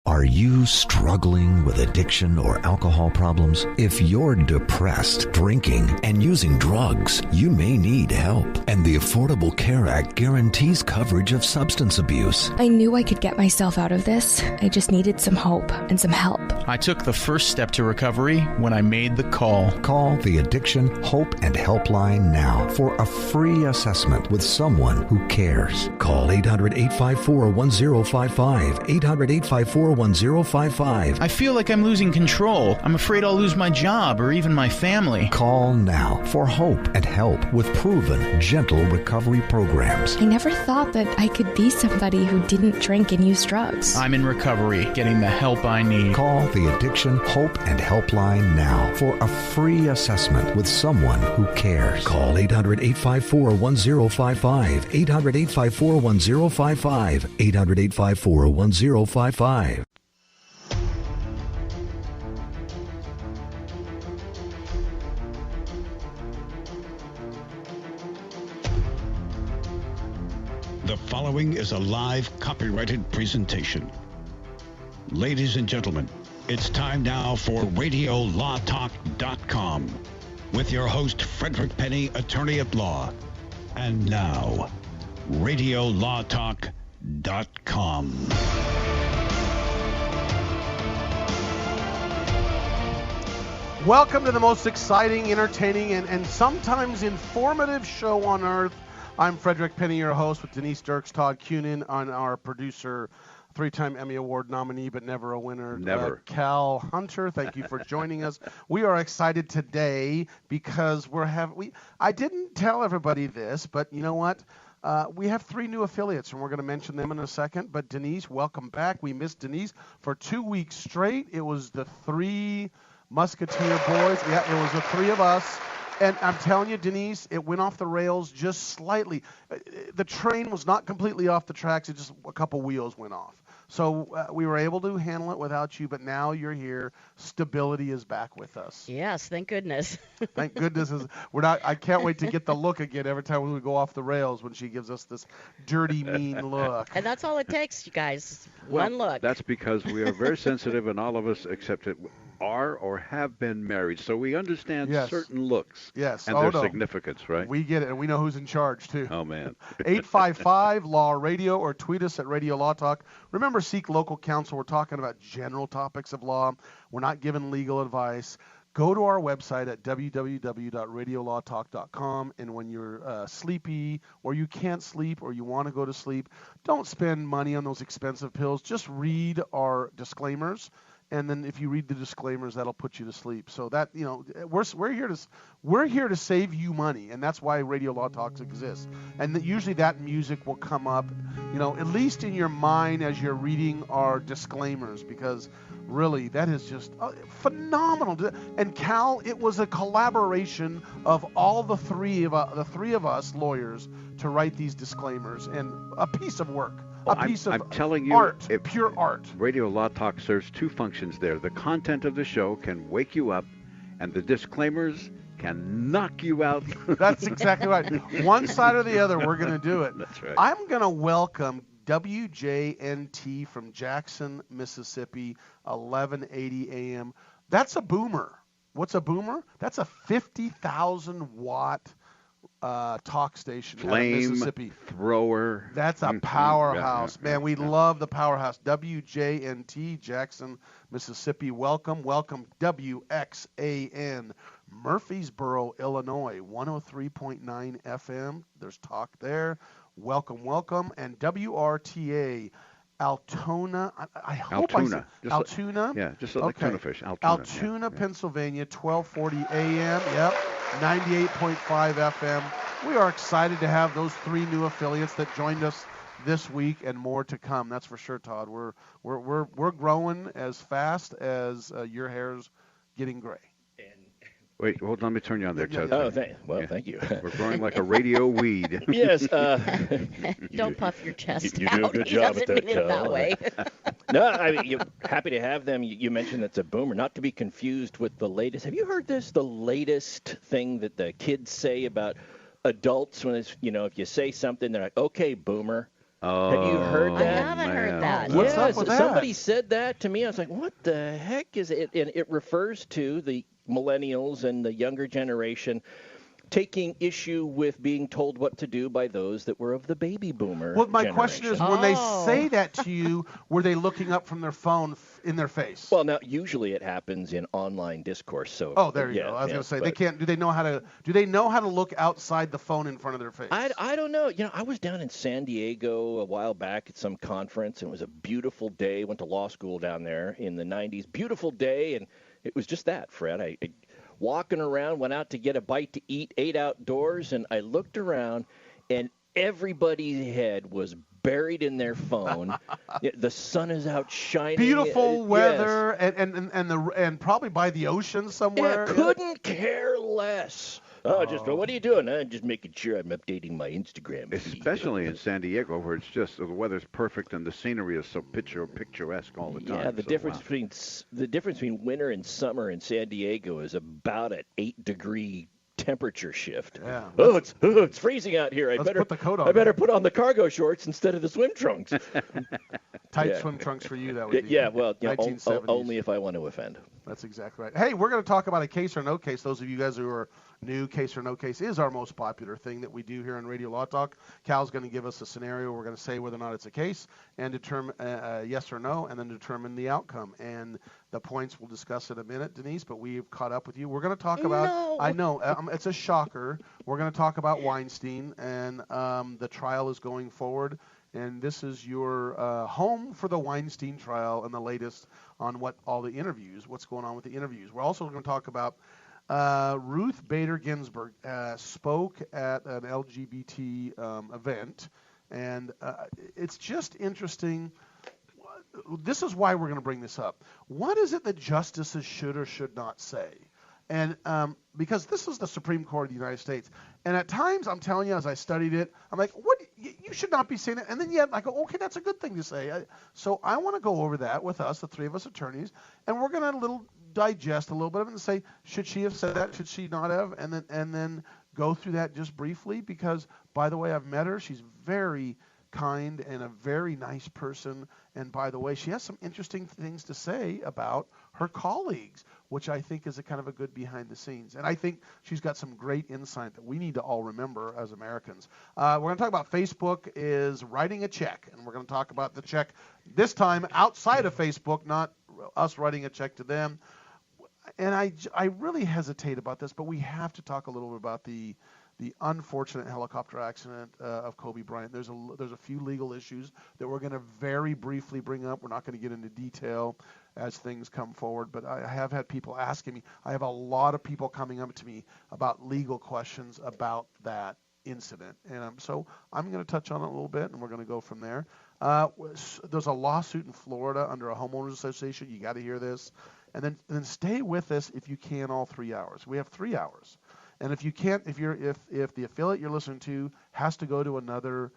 Are you struggling with addiction or alcohol problems? If you're depressed, drinking, and using drugs, you may need help. And the Affordable Care Act guarantees coverage of substance abuse. I knew I could get myself out of this. I just needed some hope and some help. I took the first step to recovery when I made the call. Call the Addiction Hope and Helpline now for a free assessment with someone who cares. Call 800-854-1055. 800-854-1055. I feel like I'm losing control. I'm afraid I'll lose my job or even my family. Call now for hope and help with proven, gentle recovery programs. I never thought that I could be somebody who didn't drink and use drugs. I'm in recovery, getting the help I need. Call the Addiction Hope and Helpline now for a free assessment with someone who cares. Call 800-854-1055. 800-854-1055. 800-854-1055. The following is a live copyrighted presentation. Ladies and gentlemen, it's time now for RadioLawTalk.com with your host, Frederick Penney, attorney at law. And now, RadioLawTalk.com. Welcome to the most exciting, entertaining, and sometimes informative show on earth. I'm Frederick Penney, your host, with Denise Dirks, Todd Cunin, and our producer, three-time Emmy Award nominee, but never a winner, Cal Hunter. Thank you for joining us. We are excited today because I didn't tell everybody this, but you know what? We have 3 new affiliates, and we're going to mention them in a second. But Denise, welcome back. We missed Denise for 2 weeks straight. It was the 3 Musketeer boys. Yeah, it was the 3 of us. And I'm telling you, Denise, it went off the rails just slightly. The train was not completely off the tracks. It just a couple wheels went off. So we were able to handle it without you, but now you're here. Stability is back with us. Yes, thank goodness. Thank goodness. I can't wait to get the look again every time we go off the rails when she gives us this dirty, mean look. And that's all it takes, you guys. One look. That's because we are very sensitive, and all of us except it are or have been married, so we understand certain looks and their significance, right? We get it, and we know who's in charge, too. Oh, man. 855-LAW-RADIO or tweet us at Radio Law Talk. Remember, seek local counsel. We're talking about general topics of law. We're not giving legal advice. Go to our website at www.radiolawtalk.com, and when you're sleepy or you can't sleep or you want to go to sleep, don't spend money on those expensive pills. Just read our disclaimers. And then if you read the disclaimers, that'll put you to sleep. So that, we're here to save you money, and that's why Radio Law Talks exists. And usually that music will come up, at least in your mind as you're reading our disclaimers, because really that is just phenomenal. And Cal, it was a collaboration of all the three of us lawyers to write these disclaimers, and a piece of work. I'm telling you, art, pure art. Radio Law Talk serves 2 functions there. The content of the show can wake you up, and the disclaimers can knock you out. That's exactly right. One side or the other, we're going to do it. That's right. I'm going to welcome WJNT from Jackson, Mississippi, 1180 AM. That's a boomer. What's a boomer? That's a 50,000-watt talk station out of Mississippi. Thrower. That's a powerhouse. Man, we love the powerhouse. WJNT, Jackson, Mississippi. Welcome. WXAN, Murfreesboro, Illinois, 103.9 FM. There's talk there. Welcome. And WRTA, Altoona. I hope Altoona. I said Altoona. Just like tuna fish. Altoona, Pennsylvania, 1240 AM. Yep. 98.5 FM. We are excited to have those 3 new affiliates that joined us this week, and more to come. That's for sure, Todd. We're growing as fast as your hair's getting gray. Wait, hold on. Let me turn you on there, Todd. Thank you. We're growing like a radio weed. Yes. Don't puff your chest you out. do a good job at that, He doesn't mean it that way. No, you're happy to have them. You mentioned it's a boomer, not to be confused with the latest. Have you heard this? The latest thing that the kids say about adults when it's, if you say something, they're like, okay, boomer. Oh, have you heard that? I haven't heard that. What's up with that? Somebody said that to me. I was like, what the heck is it? And it refers to the millennials and the younger generation taking issue with being told what to do by those that were of the baby boomer Well, my generation. question is, when they say that to you, were they looking up from their phone in their face? Well, now usually it happens in online discourse. So there you go. I was going to say they can't. Do they know how to look outside the phone in front of their face? I don't know. I was down in San Diego a while back at some conference, and it was a beautiful day. Went to law school down there in the 90s. Beautiful day, and it was just that, Fred. I walking around, went out to get a bite to eat, ate outdoors, and I looked around, and everybody's head was buried in their phone. The sun is out shining. Beautiful weather, yes. and probably by the ocean somewhere. Yeah, couldn't care less. What are you doing? I'm just making sure I'm updating my Instagram feed. Especially in San Diego, where it's just the weather's perfect and the scenery is so picturesque all the time. Yeah, the difference between winter and summer in San Diego is about an 8-degree temperature shift. Yeah. It's freezing out here. Put the coat on. I better put on the cargo shorts instead of the swim trunks. Tight swim trunks for you, that would be. Yeah, well, 1970s. only if I want to offend. That's exactly right. Hey, we're going to talk about a case or no case. Those of you guys who are new, case or no case is our most popular thing that we do here on Radio Law Talk. Cal's going to give us a scenario. We're going to say whether or not it's a case and determine yes or no, and then determine the outcome. And the points we'll discuss in a minute, Denise, but we've caught up with you. We're going to talk about, No. I know, it's a shocker. We're going to talk about Weinstein, and the trial is going forward. And this is your home for the Weinstein trial and the latest on what's going on with the interviews. We're also going to talk about Ruth Bader Ginsburg spoke at an LGBT event, and it's just interesting. This is why we're going to bring this up. What is it that justices should or should not say? And because this is the Supreme Court of the United States. And at times, I'm telling you, as I studied it, I'm like, what? You should not be saying that. And then yet I go, okay, that's a good thing to say. So I want to go over that with us, the three of us attorneys, and we're going to digest a little bit of it and say, should she have said that? Should she not have? And then go through that just briefly because, by the way, I've met her. She's very kind and a very nice person. And by the way, she has some interesting things to say about her colleagues, which I think is a kind of a good behind the scenes. And I think she's got some great insight that we need to all remember as Americans. We're going to talk about Facebook is writing a check, and we're going to talk about the check this time outside of Facebook, not us writing a check to them. And I really hesitate about this, but we have to talk a little bit about the unfortunate helicopter accident of Kobe Bryant. There's a few legal issues that we're going to very briefly bring up. We're not going to get into detail as things come forward, but I have had people asking me. I have a lot of people coming up to me about legal questions about that incident, and so I'm going to touch on it a little bit, and we're going to go from there. There's a lawsuit in Florida under a homeowners association. You got to hear this, and then stay with us if you can all 3 hours. We have 3 hours. And if you can't, if the affiliate you're listening to has to go to another,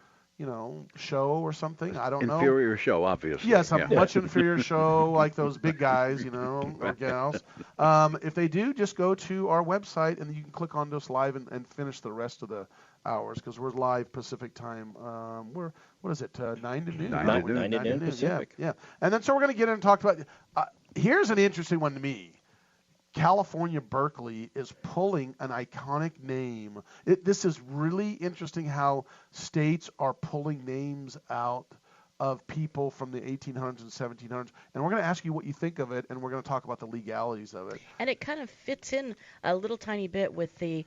show or something, I don't know. Inferior show, obviously. Yes, a much inferior show like those big guys, or gals. If they do, just go to our website and you can click on this live and finish the rest of the hours because we're live Pacific time. We're 9 to noon? 9 to noon Pacific. Yeah. And then so we're going to get in and talk about. Here's an interesting one to me. California Berkeley is pulling an iconic name. This is really interesting how states are pulling names out of people from the 1800s and 1700s. And we're going to ask you what you think of it, and we're going to talk about the legalities of it. And it kind of fits in a little tiny bit with the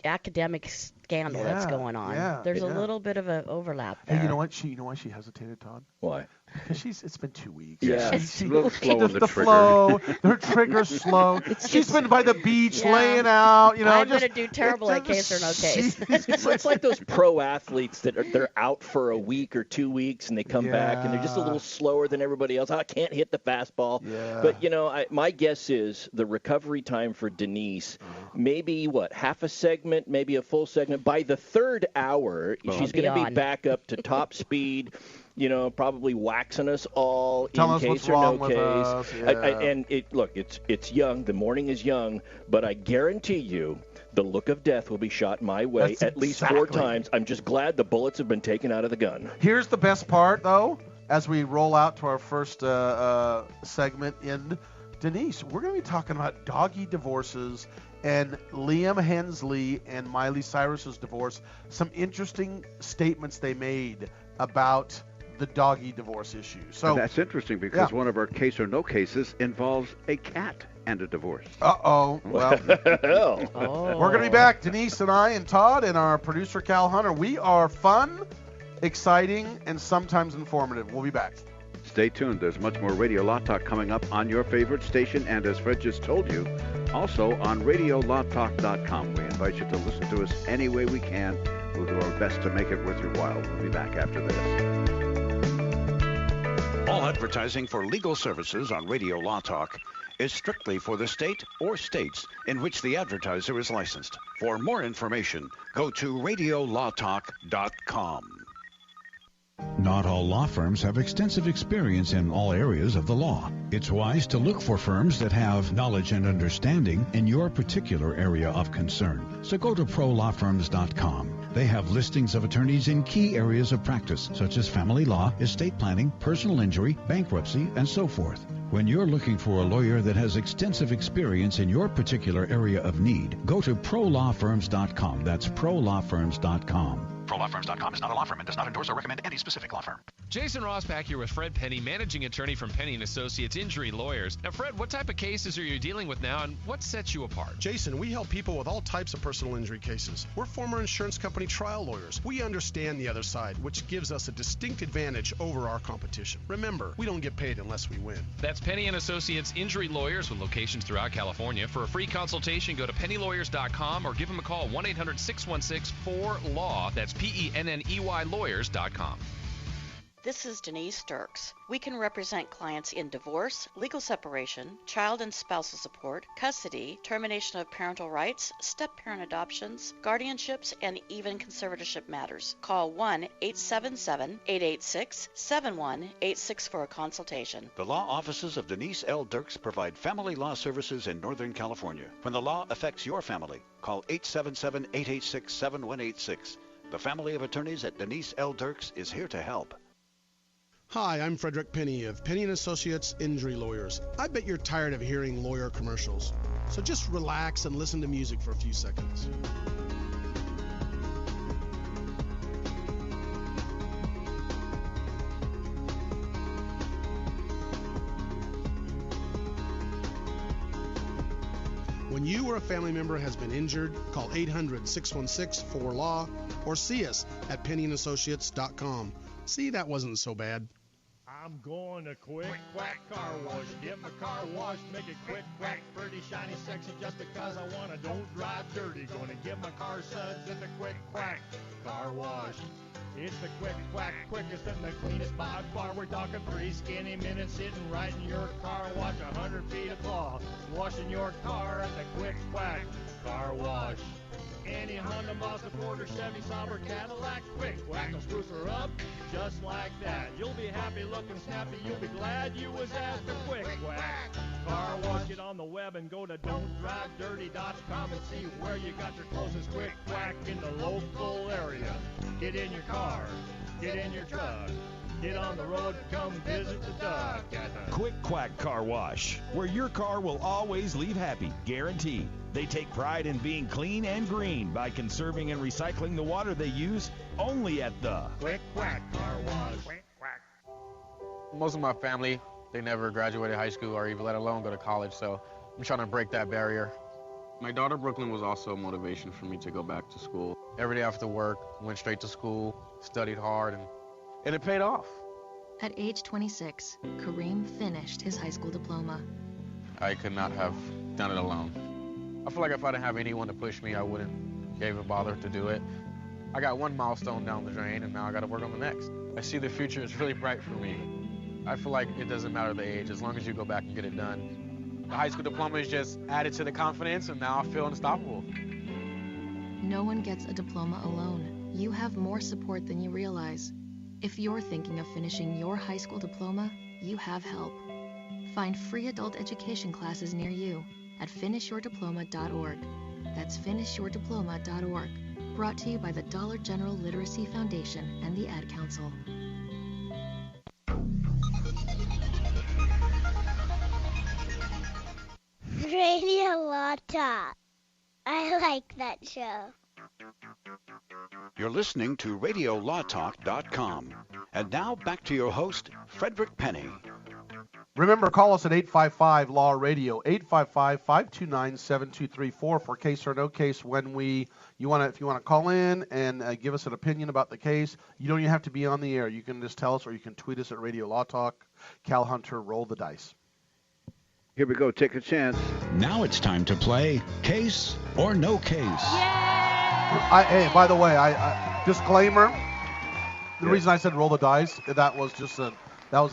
academic scandal that's going on. Yeah, There's a little bit of an overlap there. Hey, you know what? You know why she hesitated, Todd? Why? Because it's been 2 weeks. Yeah, it's a little slow on the trigger. Flow, her trigger's slow. She's been by the beach laying out. I'm going to do terrible at case or no case. It's like those pro athletes that they're out for a week or 2 weeks and they come back and they're just a little slower than everybody else. I can't hit the fastball. Yeah. But my guess is the recovery time for Denise, maybe half a segment, maybe a full segment. By the third hour, she's going to be back up to top speed. Probably waxing us all in case or no case. Yeah. And it's young. The morning is young, but I guarantee you The look of death will be shot my way at least 4 times. I'm just glad the bullets have been taken out of the gun. Here's the best part, though, as we roll out to our first segment in Denise. We're going to be talking about doggy divorces and Liam Hensley and Miley Cyrus's divorce. Some interesting statements they made about the doggy divorce issue. So and that's interesting because one of our case or no cases involves a cat and a divorce. Uh-oh. Well, we're going to be back. Denise and I and Todd and our producer Cal Hunter. We are fun, exciting, and sometimes informative. We'll be back. Stay tuned. There's much more Radio Law Talk coming up on your favorite station, and as Fred just told you, also on RadioLawTalk.com. We invite you to listen to us any way we can. We'll do our best to make it worth your while. We'll be back after this. All advertising for legal services on Radio Law Talk is strictly for the state or states in which the advertiser is licensed. For more information, go to RadioLawTalk.com. Not all law firms have extensive experience in all areas of the law. It's wise to look for firms that have knowledge and understanding in your particular area of concern. So go to ProLawFirms.com. They have listings of attorneys in key areas of practice, such as family law, estate planning, personal injury, bankruptcy, and so forth. When you're looking for a lawyer that has extensive experience in your particular area of need, go to ProLawFirms.com. That's ProLawFirms.com. ProLawFirms.com is not a law firm and does not endorse or recommend any specific law firm. Jason Rosbach here with Fred Penney, managing attorney from Penney & Associates Injury Lawyers. Now, Fred, what type of cases are you dealing with now, and what sets you apart? Jason, we help people with all types of personal injury cases. We're former insurance company trial lawyers. We understand the other side, which gives us a distinct advantage over our competition. Remember, we don't get paid unless we win. That's Penney & Associates Injury Lawyers with locations throughout California. For a free consultation, go to pennylawyers.com or give them a call, 1-800-616-4LAW. That's PENNEY lawyers.com. This is Denise Dirks. We can represent clients in divorce, legal separation, child and spousal support, custody, termination of parental rights, step-parent adoptions, guardianships, and even conservatorship matters. Call 1-877-886-7186 for a consultation. The law offices of Denise L. Dirks provide family law services in Northern California. When the law affects your family, call 877-886-7186. The family of attorneys at Denise L. Dirks is here to help. Hi, I'm Frederick Penney of Penney & Associates Injury Lawyers. I bet you're tired of hearing lawyer commercials, so just relax and listen to music for a few seconds. When you or a family member has been injured, call 800-616-4LAW or see us at PenneyAndAssociates.com. See, that wasn't so bad. I'm going to Quick Quack Car Wash. Get my car washed, make it quick, quack, pretty, shiny, sexy, just because I want to. Don't drive dirty. Going to get my car suds at the Quick Quack Car Wash. It's the Quick Quack, quickest and the cleanest by far. We're talking 3 skinny minutes sitting right in your car wash. 100 feet of claw, washing your car at the Quick Quack Car Wash. Any Honda, Mazda, Ford, or Chevy, Sauber, Cadillac, Quick Quack will spruce her up just like that. You'll be happy looking snappy. You'll be glad you was at the Quick Quack Car Wash. Get on the web and go to don'tdrivedirty.com and see where you got your closest Quick Quack in the local area. Get in your car, get in your truck, get on the road, come visit the duck at the Quick Quack Car Wash, where your car will always leave happy, guaranteed. They take pride in being clean and green by conserving and recycling the water they use, only at the Quick Quack Car Wash. Quick Quack. Most of my family, they never graduated high school or even let alone go to college, so I'm trying to break that barrier. My daughter Brooklyn was also a motivation for me to go back to school. Every day after work, went straight to school, studied hard, and it paid off. At age 26, Kareem finished his high school diploma. I could not have done it alone. I feel like if I didn't have anyone to push me, I wouldn't even bother to do it. I got one milestone down the drain, and now I got to work on the next. I see the future is really bright for me. I feel like it doesn't matter the age, as long as you go back and get it done. The high school diploma is just added to the confidence, and now I feel unstoppable. No one gets a diploma alone. You have more support than you realize. If you're thinking of finishing your high school diploma, you have help. Find free adult education classes near you at finishyourdiploma.org. That's finishyourdiploma.org. Brought to you by the Dollar General Literacy Foundation and the Ad Council. Radio Law Talk. I like that show. You're listening to RadioLawTalk.com. And now back to your host, Frederick Penney. Remember, call us at 855-LAW-RADIO, 855-529-7234 for case or no case. If you want to call in and give us an opinion about the case, you don't even have to be on the air. You can just tell us, or you can tweet us at Radio Law Talk. Cal Hunter, roll the dice. Here we go. Take a chance. Now it's time to play Case or No Case. Hey, by the way, disclaimer. The reason I said roll the dice, that was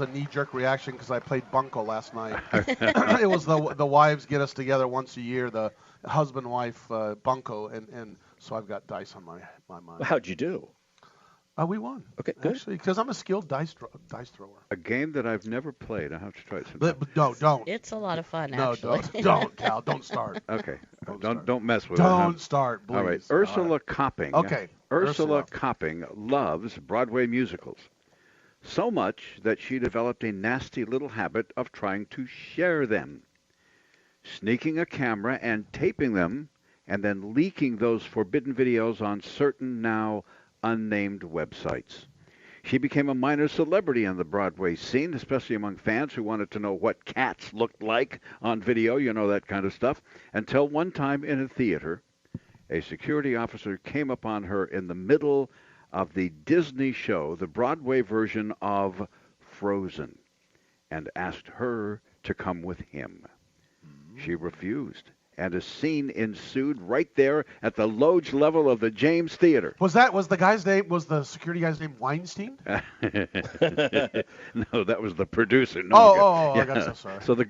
a knee-jerk reaction because I played bunco last night. It was the wives get us together once a year, the husband-wife bunco, and so I've got dice on my mind. How'd you do? We won. Okay, good. Actually, because I'm a skilled dice thrower. A game that I've never played. I have to try it sometime. But don't. It's a lot of fun, no, actually. don't, Cal. Don't start. Okay. Don't mess with it. Don't start, please. All right. Ursula Copping. Okay. Ursula Copping loves Broadway musicals. So much that she developed a nasty little habit of trying to share them. Sneaking a camera and taping them, and then leaking those forbidden videos on certain now unnamed websites. She became a minor celebrity on the Broadway scene, especially among fans who wanted to know what cats looked like on video, that kind of stuff, until one time in a theater, a security officer came upon her in the middle of the Disney show, the Broadway version of Frozen, and asked her to come with him. She refused, and a scene ensued right there at the loge level of the James Theater. Was the security guy's name Weinstein? No, that was the producer. I got so sorry. So the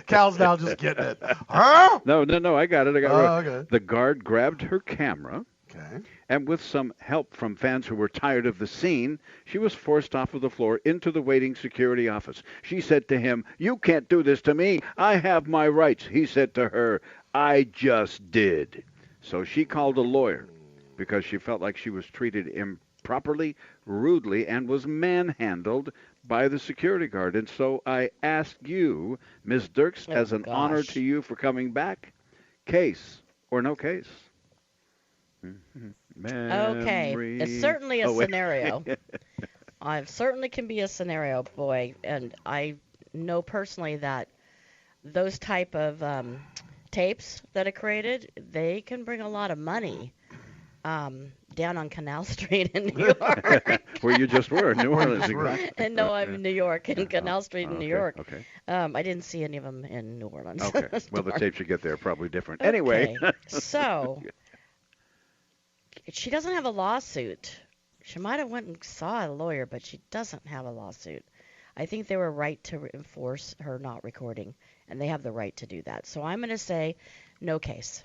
Cal's now just getting it. Huh? No, I got it. Okay. The guard grabbed her camera. Okay. And with some help from fans who were tired of the scene, she was forced off of the floor into the waiting security office. She said to him, "You can't do this to me. I have my rights." He said to her, "I just did." So she called a lawyer because she felt like she was treated improperly, rudely, and was manhandled by the security guard. And so I ask you, Ms. Dirks, as an honor to you for coming back, case or no case? Okay, it's certainly a scenario. I certainly can be a scenario, boy, and I know personally that those type of tapes that are created, they can bring a lot of money down on Canal Street in New York. Where you just were, New Orleans. And no, I'm in New York, in Canal Street in New York. Okay. I didn't see any of them in New Orleans. Okay. Well, the tapes you get there are probably different. Okay. Anyway. So she doesn't have a lawsuit. She might have went and saw a lawyer, but she doesn't have a lawsuit. I think they were right to enforce her not recording, and they have the right to do that. So I'm going to say no case.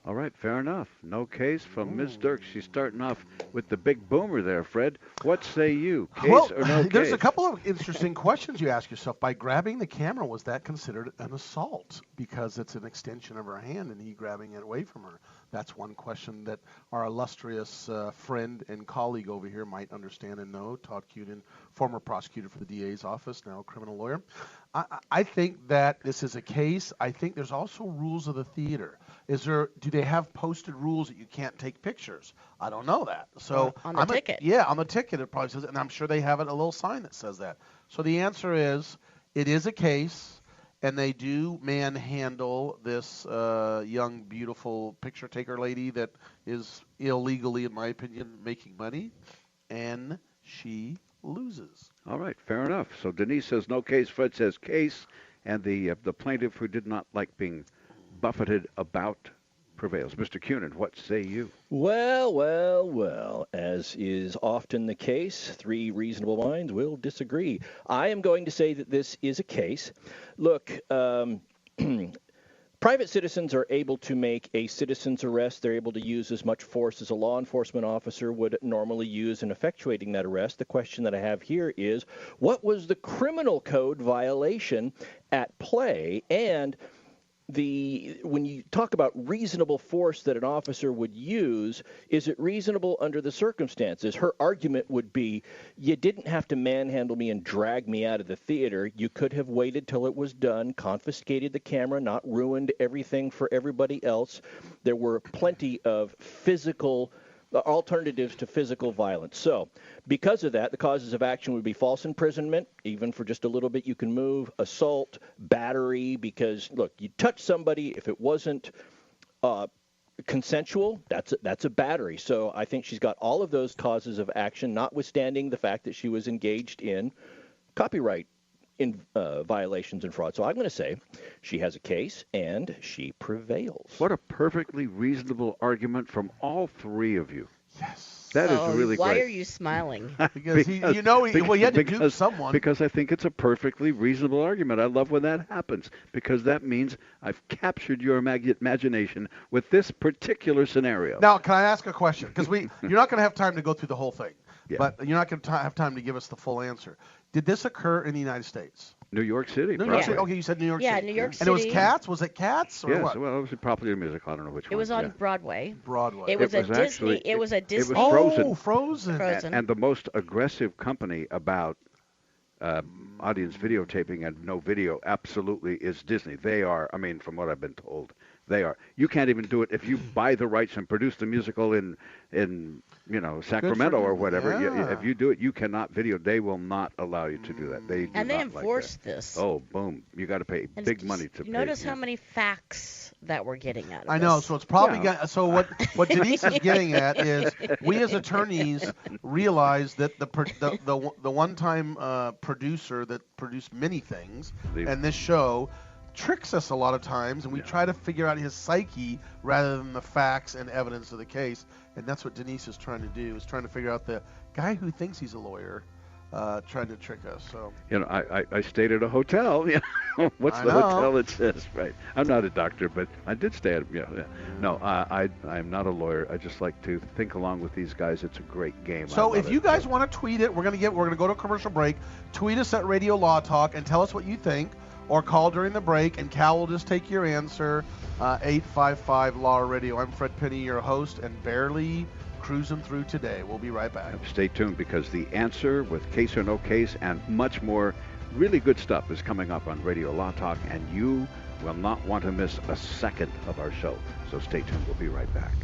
All right, fair enough. No case from Ms. Dirks. She's starting off with the big boomer there, Fred. What say you, case or no case? There's a couple of interesting questions you ask yourself. By grabbing the camera, was that considered an assault? Because it's an extension of her hand and he grabbing it away from her. That's one question that our illustrious friend and colleague over here might understand and know. Todd Cunin, former prosecutor for the DA's office, now criminal lawyer. I think that this is a case. I think there's also rules of the theater. Do they have posted rules that you can't take pictures? I don't know that. So on the ticket. On the ticket it probably says, and I'm sure they have a little sign that says that. So the answer is, it is a case, and they do manhandle this young, beautiful picture taker lady that is illegally, in my opinion, making money, and she loses. All right, fair enough. So Denise says no case, Fred says case, and the plaintiff who did not like being buffeted about prevails. Mr. Cunin, what say you? Well, as is often the case, three reasonable minds will disagree. I am going to say that this is a case. Look, private citizens are able to make a citizen's arrest. They're able to use as much force as a law enforcement officer would normally use in effectuating that arrest. The question that I have here is, what was the criminal code violation at play? And when you talk about reasonable force that an officer would use, is it reasonable under the circumstances? Her argument would be, you didn't have to manhandle me and drag me out of the theater. You could have waited till it was done, confiscated the camera, not ruined everything for everybody else. There were plenty of physical alternatives to physical violence. So because of that, the causes of action would be false imprisonment, even for just a little bit you can move, assault, battery, because, look, you touch somebody, if it wasn't consensual, that's a battery. So I think she's got all of those causes of action, notwithstanding the fact that she was engaged in copyright in violations and fraud. So I'm going to say she has a case and she prevails. What a perfectly reasonable argument from all three of you. Yes. That is really why great. Are you smiling? Because he had to dupe someone. Because I think it's a perfectly reasonable argument. I love when that happens, because that means I've captured your imagination with this particular scenario. Now, can I ask a question? Because you're not going to have time to go through the whole thing, Yeah. but you're not going to have time to give us the full answer. Did this occur in the United States? New York City. New York City. Okay, you said New York City. Yeah, New York And it was City. Cats? Was it Cats or Yes, what? well, it was probably a musical. I don't know which one. It was on yeah. Broadway. Broadway. It was a Disney. Actually, it was a Disney. It was Frozen. Oh, Frozen. Frozen. And the most aggressive company about audience videotaping and no video absolutely is Disney. They are, I mean, from what I've been told, they are. You can't even do it if you buy the rights and produce the musical in Sacramento or whatever. Yeah. If you do it, you cannot video. They will not allow you to do that. They do And they not like enforced that. this. Oh, boom! You got to pay And big money to. You pay. notice how many facts that we're getting out of I know, this. so it's probably so what Denise is getting at is we as attorneys realize that the one-time producer that produced many things and this show tricks us a lot of times, and we try to figure out his psyche rather than the facts and evidence of the case, and that's what Denise is trying to do, is trying to figure out the guy who thinks he's a lawyer trying to trick us. So I stayed at a hotel. What's the hotel that says, right? I'm not a doctor, but I did stay at. No, I'm not a lawyer. I just like to think along with these guys. It's a great game. So if you guys want to tweet it, we're gonna go to a commercial break. Tweet us at Radio Law Talk and tell us what you think, or call during the break, and Cal will just take your answer. 855 Law Radio. I'm Fred Penney, your host, and barely cruising through today. We'll be right back. Stay tuned, because the answer with Case or No Case and much more really good stuff is coming up on Radio Law Talk, and you will not want to miss a second of our show. So stay tuned. We'll be right back.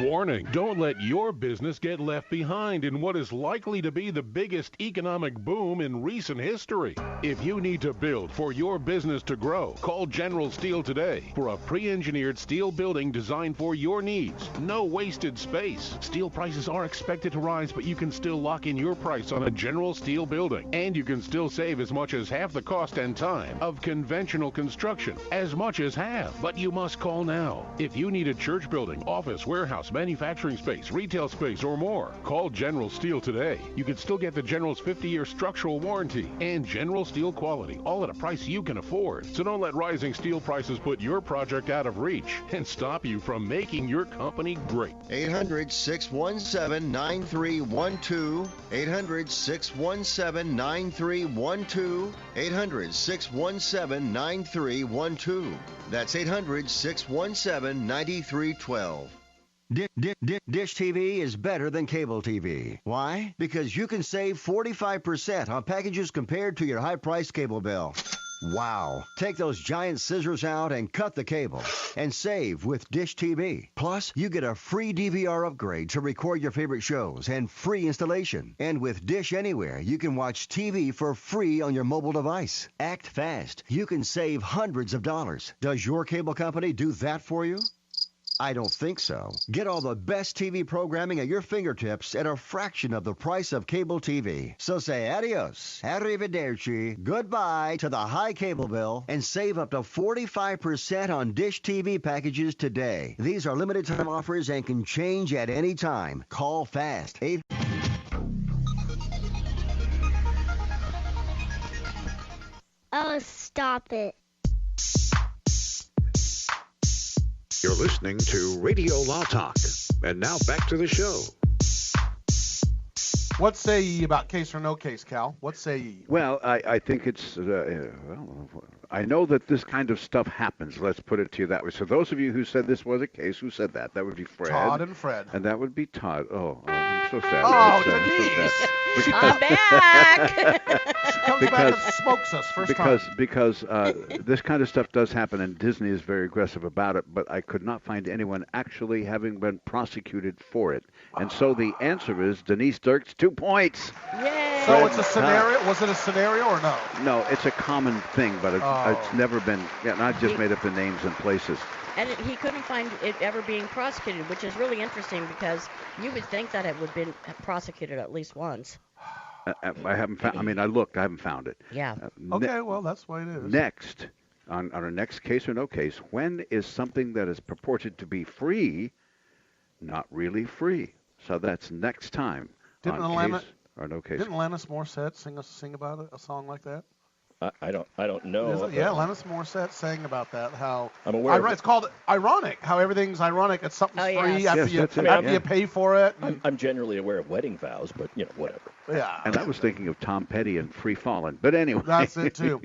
Warning, don't let your business get left behind in what is likely to be the biggest economic boom in recent history. If you need to build for your business to grow, call General Steel today for a pre-engineered steel building designed for your needs. No wasted space. Steel prices are expected to rise, but you can still lock in your price on a General Steel building. And you can still save as much as half the cost and time of conventional construction. As much as half. But you must call now. If you need a church building, office, warehouse, manufacturing space, retail space, or more, call General Steel today. You can still get the General's 50-year structural warranty and General Steel quality, all at a price you can afford. So don't let rising steel prices put your project out of reach and stop you from making your company great. 800-617-9312. 800-617-9312. 800-617-9312. That's 800-617-9312. Dish TV is better than cable TV. Why? Because you can save 45% on packages compared to your high-priced cable bill. Wow. Take those giant scissors out and cut the cable and save with Dish TV. Plus, you get a free DVR upgrade to record your favorite shows and free installation. And with Dish Anywhere, you can watch TV for free on your mobile device. Act fast. You can save hundreds of dollars. Does your cable company do that for you? I don't think so. Get all the best TV programming at your fingertips at a fraction of the price of cable TV. So say adios, arrivederci, goodbye to the high cable bill and save up to 45% on Dish TV packages today. These are limited time offers and can change at any time. Call fast. Oh, stop it. You're listening to Radio Law Talk. And now back to the show. What say ye about case or no case, Cal? What say ye? Well, I think it's, I know that this kind of stuff happens. Let's put it to you that way. So those of you who said this was a case, who said that? That would be Fred. Todd and Fred. And that would be Todd. Oh, I'm so sad. Oh, Denise. I'm back. She comes back and smokes us first time. Because this kind of stuff does happen, and Disney is very aggressive about it, but I could not find anyone actually having been prosecuted for it. And so the answer is Denise Dirks, 2 points. Yay! So it's a scenario. Was it a scenario or no? No, it's a common thing, but it's never been, not just made up the names and places. And he couldn't find it ever being prosecuted, which is really interesting because you would think that it would have been prosecuted at least once. I haven't found. I mean, I looked. I haven't found it. Yeah. Okay, well, that's why it is. Next, on our next case or no case, when is something that is purported to be free not really free? So that's next time. Didn't on case or no case. Didn't Alanis Morissette sing about it, a song like that? I don't know. Yeah, Alanis Morissette sang about that. How I'm aware. It's called ironic. How everything's ironic. It's something's free Yes. after you pay for it. I'm generally aware of wedding vows, but whatever. Yeah. And I was thinking of Tom Petty and Free Fallin', but anyway. That's it too.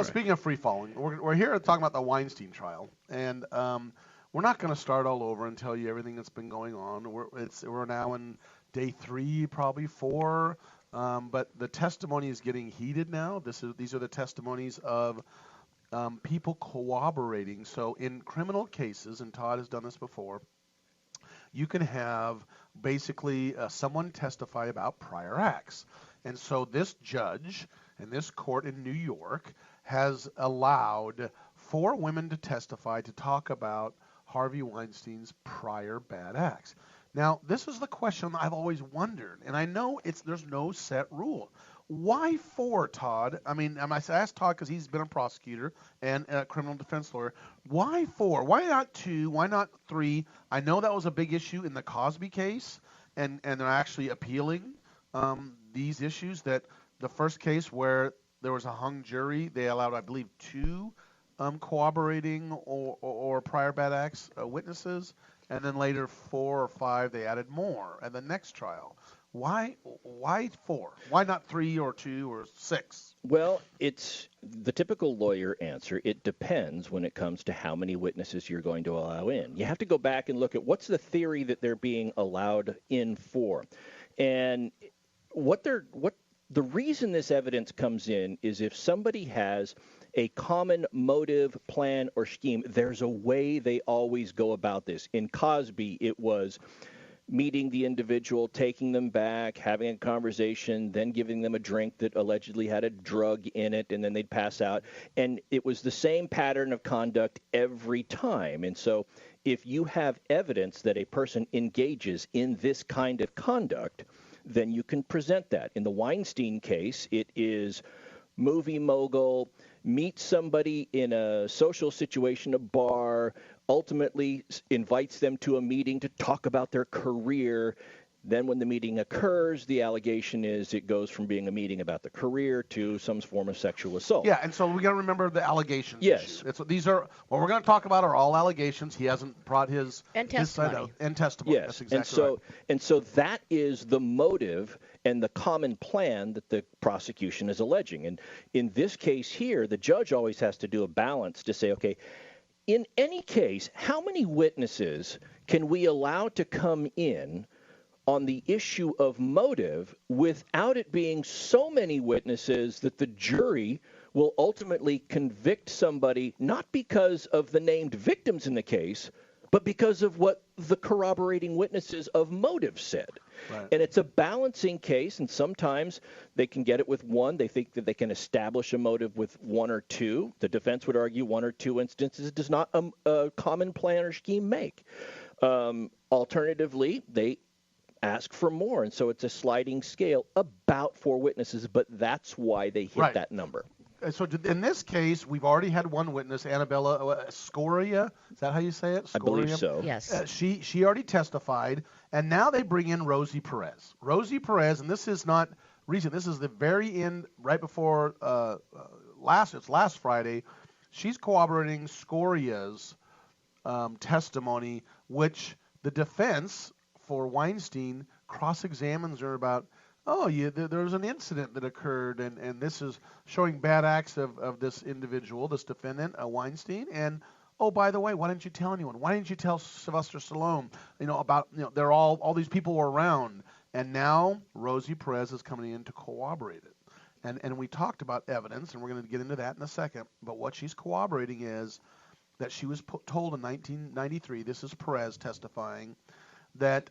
Speaking of free falling, we're here talking about the Weinstein trial, and we're not going to start all over and tell you everything that's been going on. We're now in day 3, probably 4. But the testimony is getting heated now. These are the testimonies of people corroborating. So in criminal cases, and Todd has done this before, you can have basically someone testify about prior acts. And so this judge and this court in New York has allowed 4 women to testify to talk about Harvey Weinstein's prior bad acts. Now, this is the question I've always wondered, and I know there's no set rule. Why 4, Todd? I mean, I asked Todd because he's been a prosecutor and a criminal defense lawyer. Why 4? Why not 2? Why not 3? I know that was a big issue in the Cosby case, and they're actually appealing these issues. That the first case where there was a hung jury, they allowed, I believe, 2 corroborating or prior bad acts witnesses. And then later 4 or 5, they added more at the next trial. Why 4? Why not 3 or 2 or 6? Well, it's the typical lawyer answer. It depends when it comes to how many witnesses you're going to allow in. You have to go back and look at what's the theory that they're being allowed in for. And the reason this evidence comes in is if somebody has a common motive, plan, or scheme, there's a way they always go about this. In Cosby, it was meeting the individual, taking them back, having a conversation, then giving them a drink that allegedly had a drug in it, and then they'd pass out. And it was the same pattern of conduct every time. And so if you have evidence that a person engages in this kind of conduct, then you can present that. In the Weinstein case, it is movie mogul, meets somebody in a social situation, a bar, ultimately invites them to a meeting to talk about their career. Then when the meeting occurs, the allegation is it goes from being a meeting about the career to some form of sexual assault. Yeah, and so we got to remember the allegations. Yes. These are what we're going to talk about are all allegations. He hasn't brought his testimony. His side out. And testimony. Yes. That's exactly right. And so that is the motive and the common plan that the prosecution is alleging. And in this case here, the judge always has to do a balance to say, okay, in any case, how many witnesses can we allow to come in on the issue of motive without it being so many witnesses that the jury will ultimately convict somebody not because of the named victims in the case, but because of what the corroborating witnesses of motive said. Right. And it's a balancing case, and sometimes they can get it with one. They think that they can establish a motive with one or two. The defense would argue one or two instances does not a common plan or scheme make. Alternatively, they ask for more, and so it's a sliding scale, about 4 witnesses, but that's why they hit that number. So in this case, we've already had one witness, Annabella Scoria. Is that how you say it? Scoria? I believe so. Yes. She already testified, and now they bring in Rosie Perez. Rosie Perez, and this is not recent. This is the very end, right before last Friday. She's corroborating Scoria's testimony, which the defense for Weinstein cross-examines her about. Oh, yeah, there was an incident that occurred, and this is showing bad acts of this individual, this defendant, Weinstein. And, oh, by the way, why didn't you tell anyone? Why didn't you tell Sylvester Stallone, about, they're all these people were around. And now Rosie Perez is coming in to corroborate it. And we talked about evidence, and we're going to get into that in a second. But what she's corroborating is that she was told in 1993, this is Perez testifying, that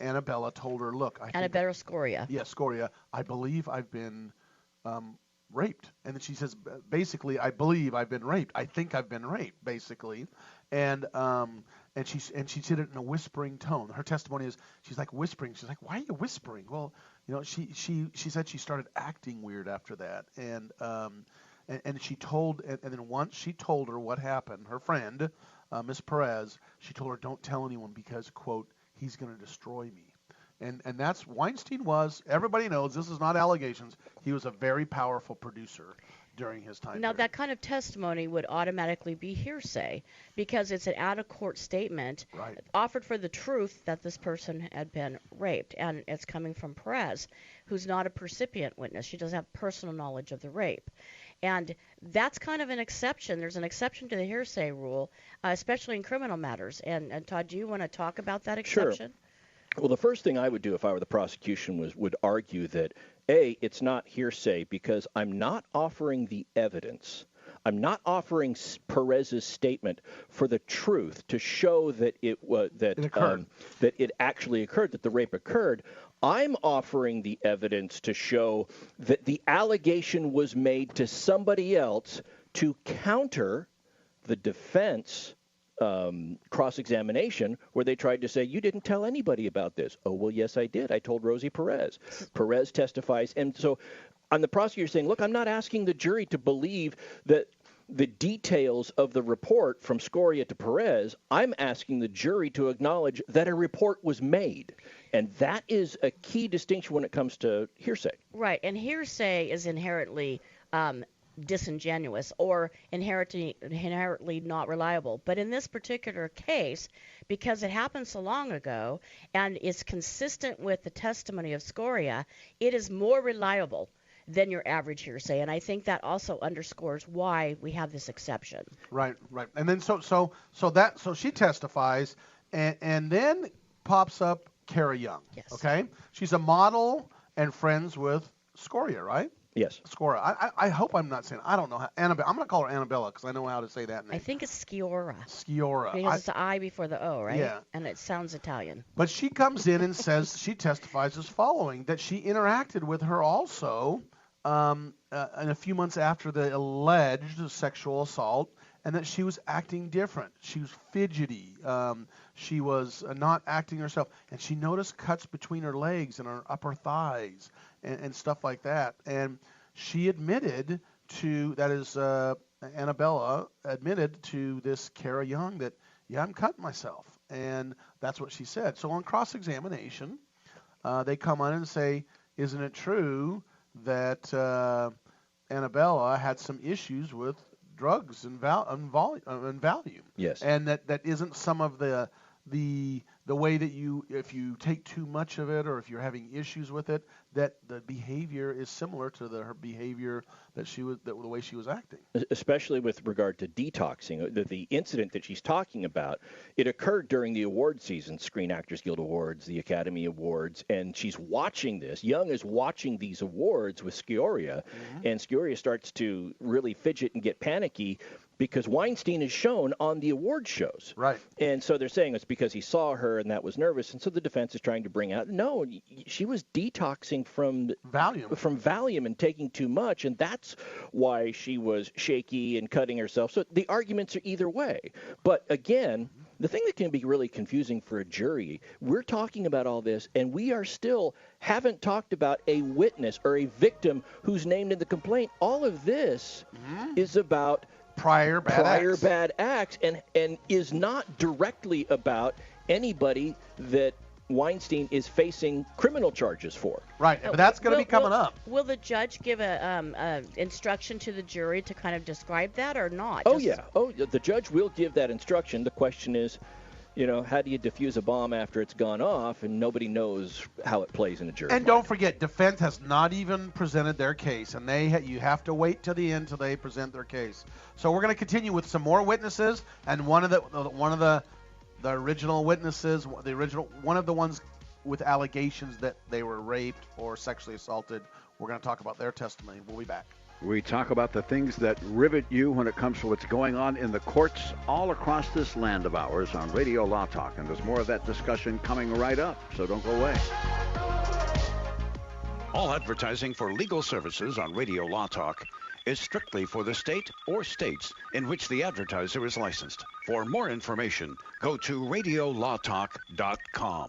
Annabella told her, look, Annabella Scoria. Yeah, Scoria. I believe I've been raped, and then she says, basically, I believe I've been raped. I think I've been raped, basically, and she said it in a whispering tone. Her testimony is she's like whispering. She's like, why are you whispering? Well, she said she started acting weird after that, and she told, and then once she told her what happened, her friend. Miss Perez, she told her, don't tell anyone because, quote, he's going to destroy me. And that's, Weinstein was, everybody knows, this is not allegations, he was a very powerful producer during his time. Now, that kind of testimony would automatically be hearsay because it's an out-of-court statement offered for the truth that this person had been raped. And it's coming from Perez, who's not a percipient witness. She doesn't have personal knowledge of the rape. And that's kind of an exception. There's an exception to the hearsay rule, especially in criminal matters. And Todd, do you want to talk about that exception? Sure. Well, the first thing I would do if I were the prosecution would argue that, A, it's not hearsay because I'm not offering the evidence. I'm not offering Perez's statement for the truth to show that it actually occurred, that the rape occurred. I'm offering the evidence to show that the allegation was made to somebody else to counter the defense cross-examination where they tried to say, you didn't tell anybody about this. Oh, well, yes, I did. I told Rosie Perez. Perez testifies. And so I'm the prosecutor saying, look, I'm not asking the jury to believe that the details of the report from Scoria to Perez. I'm asking the jury to acknowledge that a report was made. And that is a key distinction when it comes to hearsay. Right. And hearsay is inherently disingenuous or inherently not reliable. But in this particular case, because it happened so long ago and is consistent with the testimony of Scoria, it is more reliable than your average hearsay. And I think that also underscores why we have this exception. Right. And then so she testifies, and then pops up Kara Young. Yes. Okay? She's a model and friends with Scoria, right? Yes. Scoria. I hope I'm not saying, I don't know how, Annabella. I'm going to call her Annabella because I know how to say that name. I think it's Sciorra. Sciorra. Because it's the I before the O, right? Yeah. And it sounds Italian. But she comes in and says, she testifies as following, that she interacted with her also in a few months after the alleged sexual assault, and that she was acting different. She was fidgety. She was not acting herself. And she noticed cuts between her legs and her upper thighs and stuff like that. And she admitted to, that is, Annabella admitted to this Kara Young that, yeah, I'm cutting myself. And that's what she said. So on cross-examination, they come on and say, isn't it true that Annabella had some issues with drugs and value? Yes. And that isn't some of the way that if you take too much of it or if you're having issues with it, that the behavior is similar to her behavior the way she was acting. Especially with regard to detoxing. The incident that she's talking about, it occurred during the award season, Screen Actors Guild Awards, the Academy Awards, and she's watching this. Young is watching these awards with Sciorra, and Sciorra starts to really fidget and get panicky. because Weinstein is shown on the award shows. Right. And so they're saying it's because he saw her and that was nervous. And so the defense is trying to bring out, no, she was detoxing from Valium and taking too much, and that's why she was shaky and cutting herself. So the arguments are either way. But again, the thing that can be really confusing for a jury, we're talking about all this, and we are still haven't talked about a witness or a victim who's named in the complaint. All of this is about prior bad acts and is not directly about anybody that Weinstein is facing criminal charges for. Right, but that's going to be coming up. Will the judge give a instruction to the jury to kind of describe that or not? The judge will give that instruction. The question is, how do you defuse a bomb after it's gone off and nobody knows how it plays in a jury? And don't forget, defense has not even presented their case, and you have to wait till the end till they present their case. So we're going to continue with some more witnesses, and one of the original witnesses, one of the ones with allegations that they were raped or sexually assaulted. We're going to talk about their testimony. We'll be back. We talk about the things that rivet you when it comes to what's going on in the courts all across this land of ours on Radio Law Talk. And there's more of that discussion coming right up, so don't go away. All advertising for legal services on Radio Law Talk is strictly for the state or states in which the advertiser is licensed. For more information, go to radiolawtalk.com.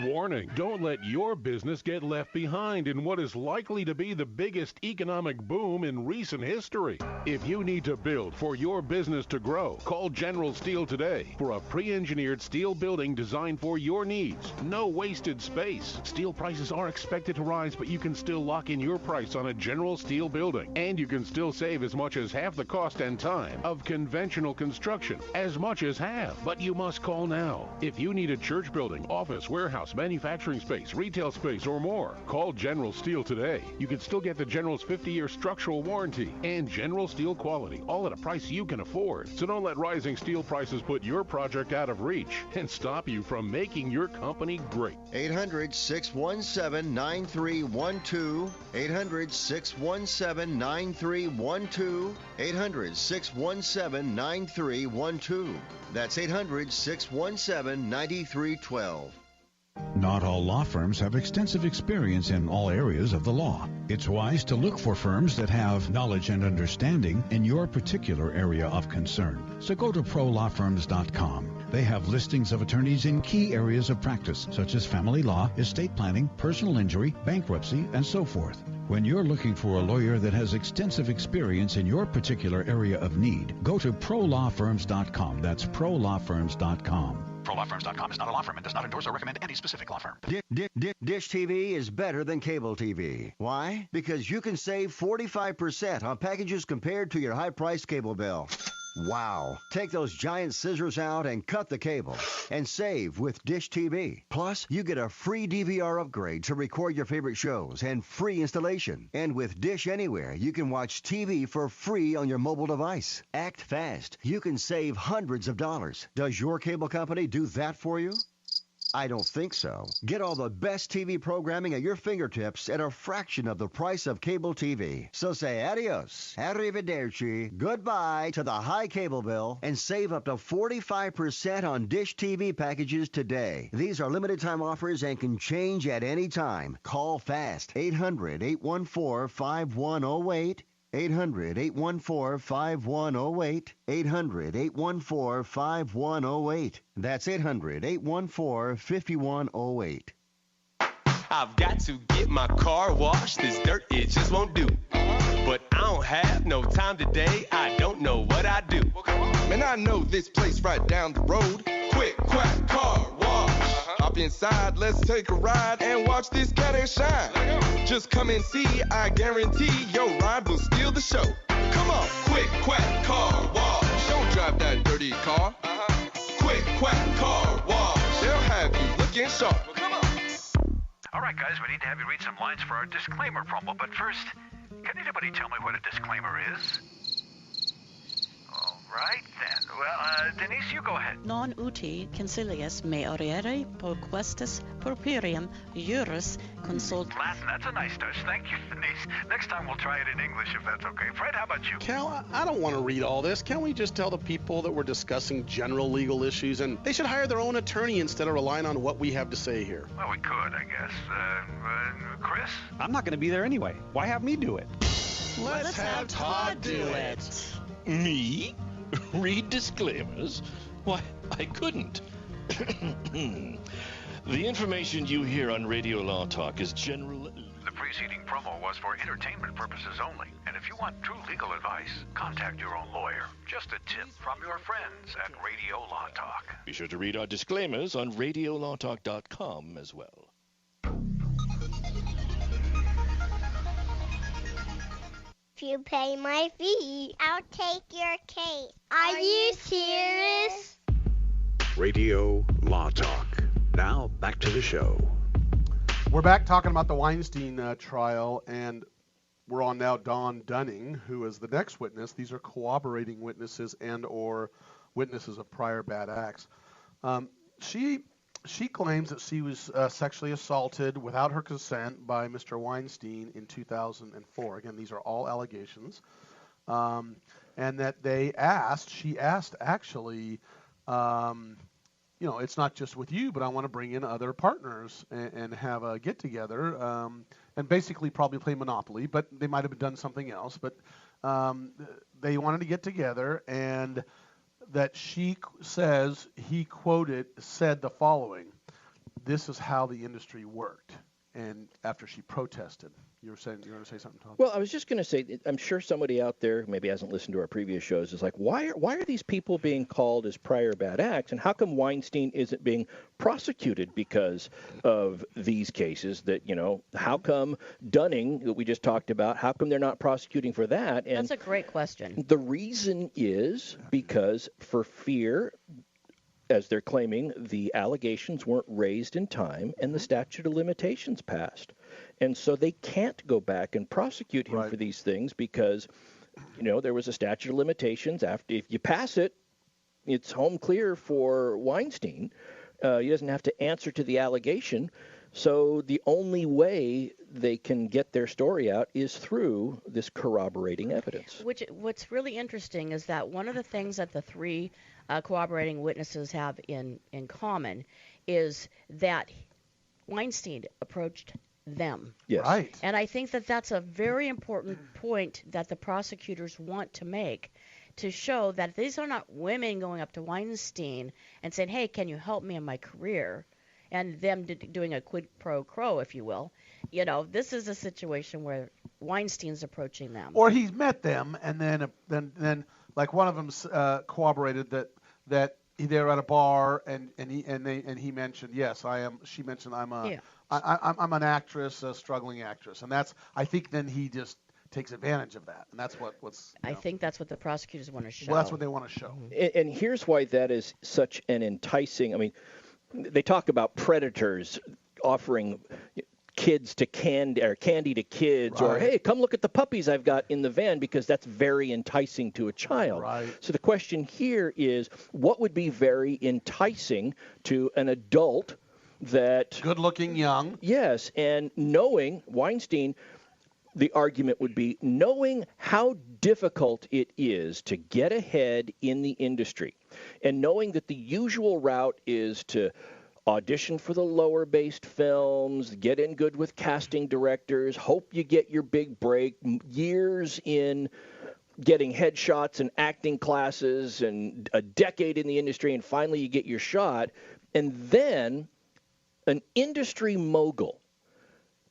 Warning, don't let your business get left behind in what is likely to be the biggest economic boom in recent history. If you need to build for your business to grow, call General Steel today for a pre-engineered steel building designed for your needs. No wasted space. Steel prices are expected to rise, but you can still lock in your price on a General Steel building. And you can still save as much as half the cost and time of conventional construction. As much as half. But you must call now. If you need a church building, office, warehouse, manufacturing space, retail space, or more, call General Steel today. You can still get the General's 50-year structural warranty and General Steel quality, all at a price you can afford. So don't let rising steel prices put your project out of reach and stop you from making your company great. 800-617-9312. 800-617-9312. 800-617-9312. That's 800-617-9312. Not all law firms have extensive experience in all areas of the law. It's wise to look for firms that have knowledge and understanding in your particular area of concern. So go to prolawfirms.com. They have listings of attorneys in key areas of practice, such as family law, estate planning, personal injury, bankruptcy, and so forth. When you're looking for a lawyer that has extensive experience in your particular area of need, go to prolawfirms.com. That's prolawfirms.com. ProLawFirms.com is not a law firm and does not endorse or recommend any specific law firm. Dish TV is better than cable TV. Why? Because you can save 45% on packages compared to your high-priced cable bill. Wow. Take those giant scissors out and cut the cable and save with Dish TV. Plus, you get a free DVR upgrade to record your favorite shows and free installation. And with Dish Anywhere, you can watch TV for free on your mobile device. Act fast. You can save hundreds of dollars. Does your cable company do that for you? I don't think so. Get all the best TV programming at your fingertips at a fraction of the price of cable TV. So say adios, arrivederci, goodbye to the high cable bill and save up to 45% on Dish TV packages today. These are limited time offers and can change at any time. Call fast. 800-814-5108. 800-814-5108. 800-814-5108. That's 800-814-5108. I've got to get my car washed. This dirt, it just won't do. But I don't have no time today. I don't know what I do. Man, I know this place right down the road. Quick Quack Car Wash. Hop inside, let's take a ride and watch this cat and shine. Just come and see, I guarantee your ride will steal the show. Come on, Quick Quack Car Wash. Don't drive that dirty car. Quick Quack Car Wash. They'll have you looking sharp. All right, guys, we need to have you read some lines for our disclaimer promo. But first, can anybody tell me what a disclaimer is? All right, then. Well, Denise, you go ahead. Non uti concilius me oriere proquestis purpurium juris consult. Latin, that's a nice touch. Thank you, Denise. Next time we'll try it in English if that's okay. Fred, how about you? Cal, I don't want to read all this. Can't we just tell the people that we're discussing general legal issues and they should hire their own attorney instead of relying on what we have to say here? Well, we could, I guess. Chris? I'm not going to be there anyway. Why have me do it? Let's have Todd do it. Me? Read disclaimers? Why, I couldn't. The information you hear on Radio Law Talk is general. The preceding promo was for entertainment purposes only. And if you want true legal advice, contact your own lawyer. Just a tip from your friends at Radio Law Talk. Be sure to read our disclaimers on radiolawtalk.com as well. If you pay my fee, I'll take your case. Are you serious? Radio Law Talk. Now, back to the show. We're back talking about the Weinstein trial, and we're on now Dawn Dunning, who is the next witness. These are corroborating witnesses and or witnesses of prior bad acts. She claims that she was sexually assaulted without her consent by Mr. Weinstein in 2004. Again, these are all allegations. And that she asked actually, it's not just with you, but I want to bring in other partners and have a get-together and basically probably play Monopoly, but they might have done something else. But they wanted to get together, and that she says he said the following: "This is how the industry worked." And after she protested, you were going to say something, Todd? Well, I was just going to say, I'm sure somebody out there who maybe hasn't listened to our previous shows is like, why are these people being called as prior bad acts, and how come Weinstein isn't being prosecuted because of these cases? That, how come Dunning, that we just talked about, how come they're not prosecuting for that? And that's a great question. The reason is because for fear, as they're claiming, the allegations weren't raised in time and the statute of limitations passed. And so they can't go back and prosecute him for these things because, there was a statute of limitations. If you pass it, it's home clear for Weinstein. He doesn't have to answer to the allegation. So the only way they can get their story out is through this corroborating evidence. What's really interesting is that one of the things that the three corroborating witnesses have in common is that Weinstein approached them. Yes. Right. And I think that that's a very important point that the prosecutors want to make, to show that these are not women going up to Weinstein and saying, hey, can you help me in my career? And them doing a quid pro quo, if you will. This is a situation where Weinstein's approaching them. Or he's met them, and then like one of them corroborated that they were at a bar, and he mentioned, yes, I am. She mentioned I'm I'm an actress, a struggling actress, and I think then he just takes advantage of that, and that's what's. I think that's what the prosecutors want to show. Well, that's what they want to show. And here's why that is such an enticing. I mean, they talk about predators offering kids to candy to kids, or hey, come look at the puppies I've got in the van, because that's very enticing to a child. Right. So the question here is, what would be very enticing to an adult that good-looking young? Yes, and knowing Weinstein, the argument would be knowing how difficult it is to get ahead in the industry, and knowing that the usual route is to audition for the lower-based films, get in good with casting directors, hope you get your big break, years in getting headshots and acting classes and a decade in the industry, and finally you get your shot, and then an industry mogul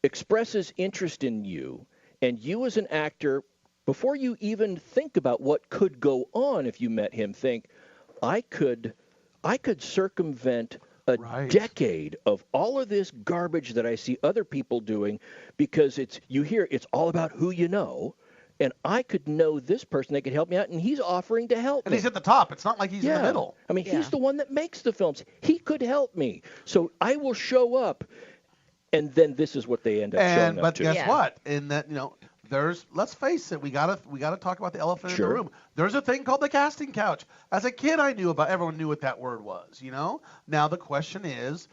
expresses interest in you, and you as an actor, before you even think about what could go on if you met him, think, I could circumvent a decade of all of this garbage that I see other people doing, because you hear it's all about who you know, and I could know this person that could help me out, and he's offering to help me. And he's at the top. It's not like he's in the middle. I mean, he's the one that makes the films. He could help me. So I will show up, and then this is what they end up showing up to. But guess what? In that, let's face it, we gotta talk about the elephant in Sure. the room. There's a thing called the casting couch. As a kid, everyone knew what that word was. Now the question is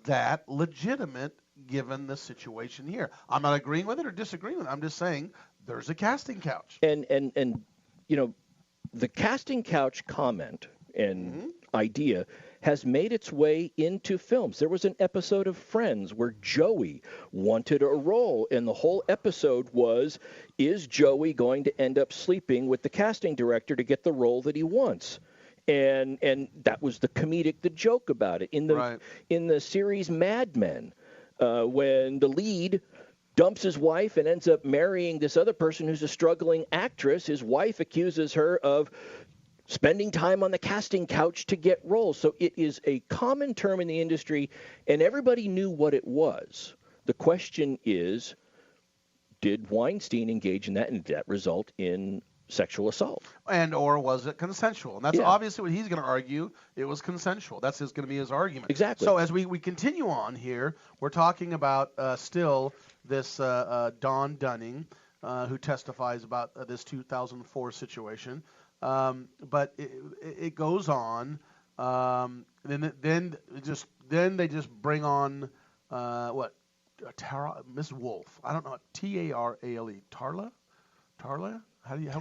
that legitimate given the situation here? I'm not agreeing with it or disagreeing with it. I'm just saying there's a casting couch. And the casting couch comment and idea has made its way into films. There was an episode of Friends where Joey wanted a role, and the whole episode was, is Joey going to end up sleeping with the casting director to get the role that he wants? And that was the joke about it. In the series Mad Men, when the lead dumps his wife and ends up marrying this other person who's a struggling actress, his wife accuses her of spending time on the casting couch to get roles. So it is a common term in the industry, and everybody knew what it was. The question is, did Weinstein engage in that, and did that result in sexual assault? Or was it consensual? And that's obviously what he's going to argue. It was consensual. That's going to be his argument. Exactly. So as we continue on here, we're talking about still this Dawn Dunning, who testifies about this 2004 situation. But it goes on. Then they just bring on Miss Wolf. I don't know, Tarale. Tarla? How would you?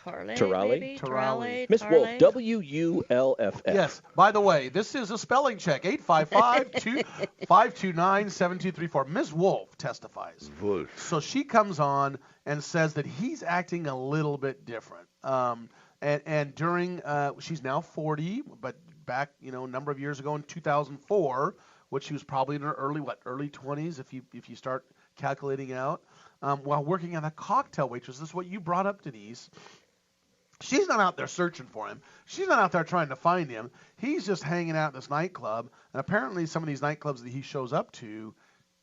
Tarale. Miss Wolf. WULFF. Yes. By the way, this is a spelling check. 855-529-7234. Miss Wolf testifies. Wolf. So she comes on and says that he's acting a little bit different. And during, she's now 40, but back, a number of years ago in 2004, which she was probably in her early 20s, if you start calculating out, while working as a cocktail waitress. This is what you brought up, Denise. She's not out there searching for him. She's not out there trying to find him. He's just hanging out in this nightclub, and apparently some of these nightclubs that he shows up to,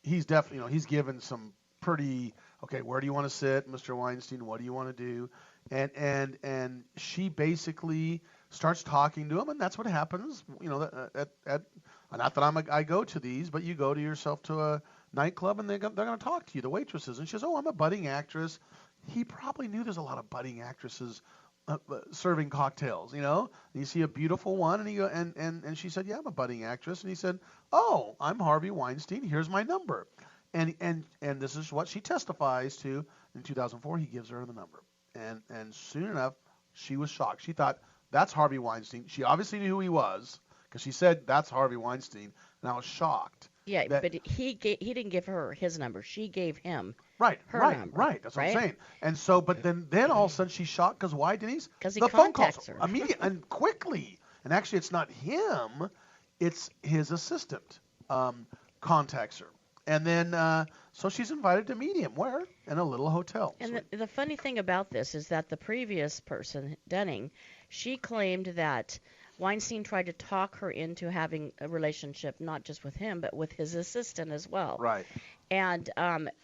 he's definitely, he's given some pretty, okay, where do you want to sit, Mr. Weinstein? What do you want to do? And she basically starts talking to him, and that's what happens. Not that I go to these, but you go to yourself to a nightclub, and they're going to talk to you, the waitresses. And she says, "Oh, I'm a budding actress." He probably knew there's a lot of budding actresses serving cocktails. And you see a beautiful one, and and she said, "Yeah, I'm a budding actress." And he said, "Oh, I'm Harvey Weinstein. Here's my number." And this is what she testifies to. In 2004, he gives her the number. And soon enough, she was shocked. She thought, that's Harvey Weinstein. She obviously knew who he was because she said, that's Harvey Weinstein. And I was shocked. Yeah, but he didn't give her his number. She gave him her number. Right. That's what I'm saying. And so, but then all of a sudden she's shocked because why, Denise? Because he the phone calls contacts her. Immediately and quickly. And actually, it's not him. It's his assistant contacts her. And then, so she's invited to meet him. Where? In a little hotel. And the funny thing about this is that the previous person, Dunning, she claimed that Weinstein tried to talk her into having a relationship, not just with him, but with his assistant as well. Right. And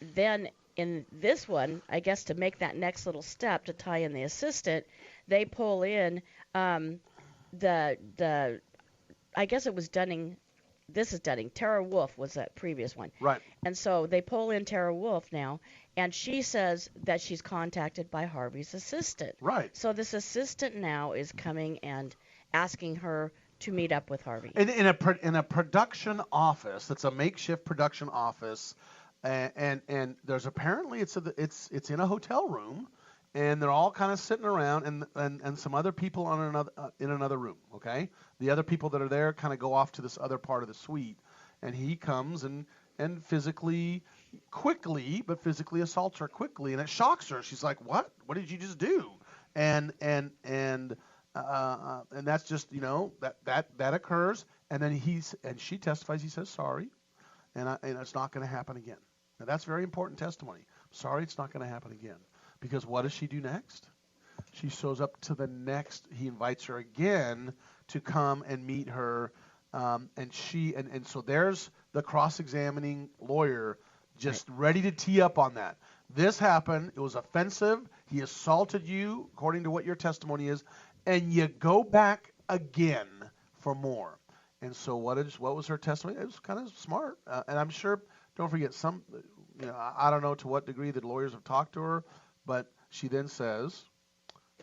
then in this one, I guess to make that next little step to tie in the assistant, they pull in I guess it was Dunning. This is Dunning. Tara Wolf was that previous one. Right. And so they pull in Tara Wolf now, and she says that she's contacted by Harvey's assistant. Right. So this assistant now is coming and asking her to meet up with Harvey. In a production office, that's a makeshift production office, and there's apparently it's in a hotel room, and they're all kind of sitting around, and some other people in another room. Okay, the other people that are there kind of go off to this other part of the suite, and he comes and physically assaults her quickly, and it shocks her. She's like, "What? What did you just do?" And that's just that occurs, and then she testifies. He says sorry, and it's not going to happen again. Now that's very important testimony. Sorry, it's not going to happen again. Because what does she do next? She shows up to the next. He invites her again to come and meet her, and so there's the cross-examining lawyer just ready to tee up on that. This happened. It was offensive. He assaulted you, according to what your testimony is, and you go back again for more. And so what was her testimony? It was kind of smart, and I'm sure. Don't forget, I don't know to what degree the lawyers have talked to her, but she then says,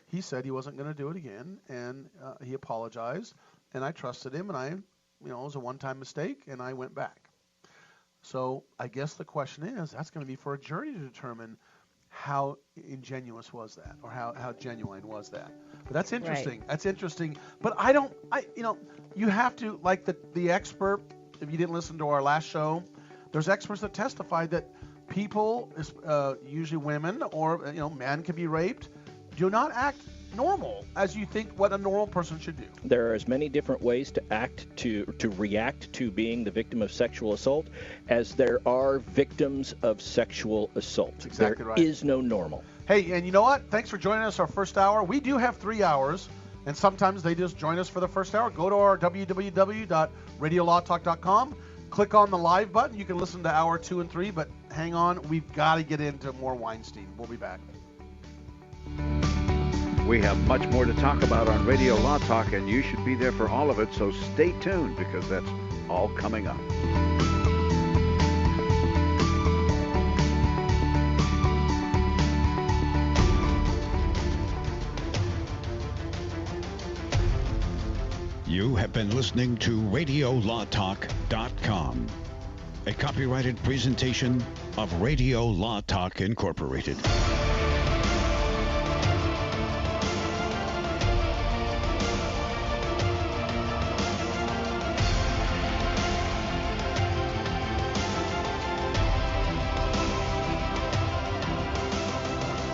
he said he wasn't going to do it again, and he apologized, and I trusted him, and it was a one-time mistake, and I went back. So I guess the question is, that's going to be for a jury to determine how ingenuous was that, or how genuine was that. But that's interesting. Right. That's interesting. But you have to, like the expert, if you didn't listen to our last show, there's experts that testified that people, usually women or men can be raped, do not act normal as you think what a normal person should do. There are as many different ways to act, to react to being the victim of sexual assault as there are victims of sexual assault. That's exactly there right. is no normal. Hey, and you know what? Thanks for joining us our first hour. We do have 3 hours, and sometimes they just join us for the first hour. Go to our www.radiolawtalk.com. Click on the live button. You can listen to hour 2 and 3, but hang on. We've got to get into more Weinstein. We'll be back. We have much more to talk about on Radio Law Talk, and you should be there for all of it, so stay tuned because that's all coming up. You have been listening to RadioLawTalk.com, a copyrighted presentation of Radio Law Talk Incorporated.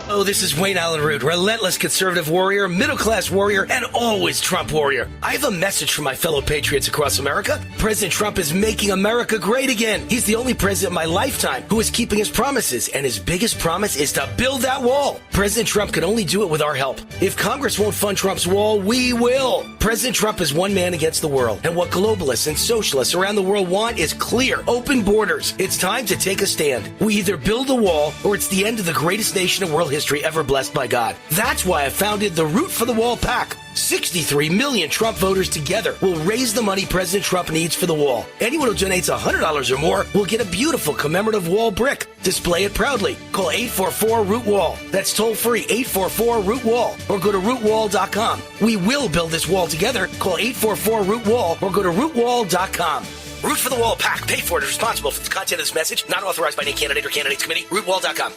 Hello, this is Wayne Allen Root, relentless conservative warrior, middle-class warrior, and always Trump warrior. I have a message for my fellow patriots across America. President Trump is making America great again. He's the only president in my lifetime who is keeping his promises, and his biggest promise is to build that wall. President Trump can only do it with our help. If Congress won't fund Trump's wall, we will. President Trump is one man against the world, and what globalists and socialists around the world want is clear, open borders. It's time to take a stand. We either build a wall, or it's the end of the greatest nation in world history ever blessed by God. That's why I founded the Root for the Wall PAC. 63 million Trump voters together will raise the money President Trump needs for the wall. Anyone who donates $100 or more will get a beautiful commemorative wall brick. Display it proudly. Call 844-ROOT-WALL. That's toll free, 844-ROOT-WALL. Or go to rootwall.com. We will build this wall together. Call 844-ROOT-WALL or go to rootwall.com. Root for the Wall PAC. Paid for and responsible for the content of this message. Not authorized by any candidate or candidates committee. Rootwall.com.